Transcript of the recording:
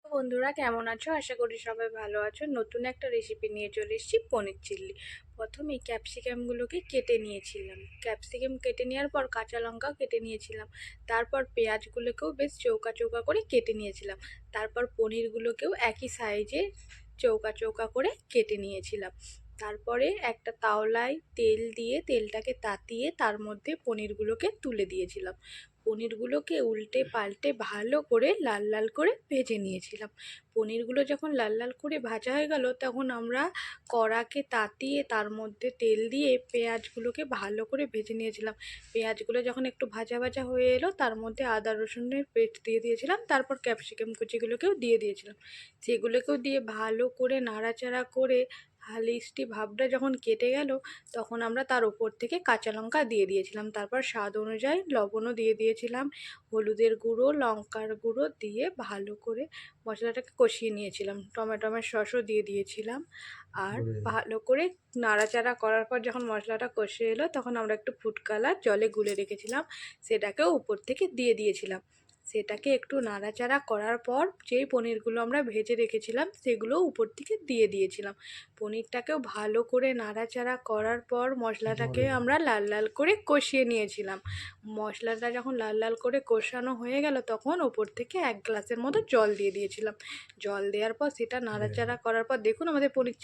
বন্ধুরা কেমন আছো? আশা করি সবাই ভালো আছো। নতুন একটা রেসিপি নিয়ে চলে এসেছি, পনির চিল্লি। প্রথমে ক্যাপসিকামগুলোকে কেটে নিয়েছিলাম। ক্যাপসিকাম কেটে নেওয়ার পর কাঁচা লঙ্কাও কেটে নিয়েছিলাম। তারপর পেঁয়াজগুলোকেও বেশ চৌকা চৌকা করে কেটে নিয়েছিলাম। তারপর পনিরগুলোকেও একই সাইজে চৌকা চৌকা করে কেটে নিয়েছিলাম। তারপরে একটা তাওয়ায় তেল দিয়ে তেলটাকে তাতিয়ে তার মধ্যে পনিরগুলোকে তুলে দিয়েছিলাম। পনিরগুলোকে উল্টে পাল্টে ভালো করে লাল লাল করে ভেজে নিয়েছিলাম। পনিরগুলো যখন লাল লাল করে ভাজা হয়ে গেল, তখন আমরা কড়াকে তাতিয়ে তার মধ্যে তেল দিয়ে পেঁয়াজগুলোকে ভালো করে ভেজে নিয়েছিলাম। পেঁয়াজগুলো যখন একটু ভাজা ভাজা হয়ে এলো, তার মধ্যে আদা রসুনের পেস্ট দিয়ে দিয়েছিলাম। তারপর ক্যাপসিকাম কুচিগুলোকেও দিয়ে দিয়েছিলাম। সেগুলোকেও দিয়ে ভালো করে নাড়াচাড়া করে হালিশটি ভাবটা যখন কেটে গেল, তখন আমরা তার উপর থেকে কাঁচা লঙ্কা দিয়ে দিয়েছিলাম। তারপর স্বাদ অনুযায়ী লবণও দিয়ে দিয়েছিলাম। হলুদের গুঁড়ো, লঙ্কার গুঁড়ো দিয়ে ভালো করে মশলাটাকে কষিয়ে নিয়েছিলাম। টমেটোমের সসও দিয়ে দিয়েছিলাম। আর ভালো করে নাড়াচাড়া করার পর যখন মশলাটা কষে এলো, তখন আমরা একটু ফুড কালার জলে গুলে রেখেছিলাম, সেটাকেও উপর থেকে দিয়ে দিয়েছিলাম। সেটাকে একটু নাড়াচাড়া করার পর যেই পনিরগুলো আমরা ভেজে রেখেছিলাম সেগুলো উপর থেকে দিয়ে দিয়েছিলাম। পনিরটাকেও ভালো করে নাড়াচাড়া করার পর মশলাটাকে আমরা লাল লাল করে কষিয়ে নিয়েছিলাম। মশলাটা যখন লাল লাল করে কষানো হয়ে গেল, তখন ওপর থেকে 1 গ্লাসের মতো জল দিয়ে দিয়েছিলাম। জল দেওয়ার পর সেটা নাড়াচাড়া করার পর দেখুন আমাদের পনির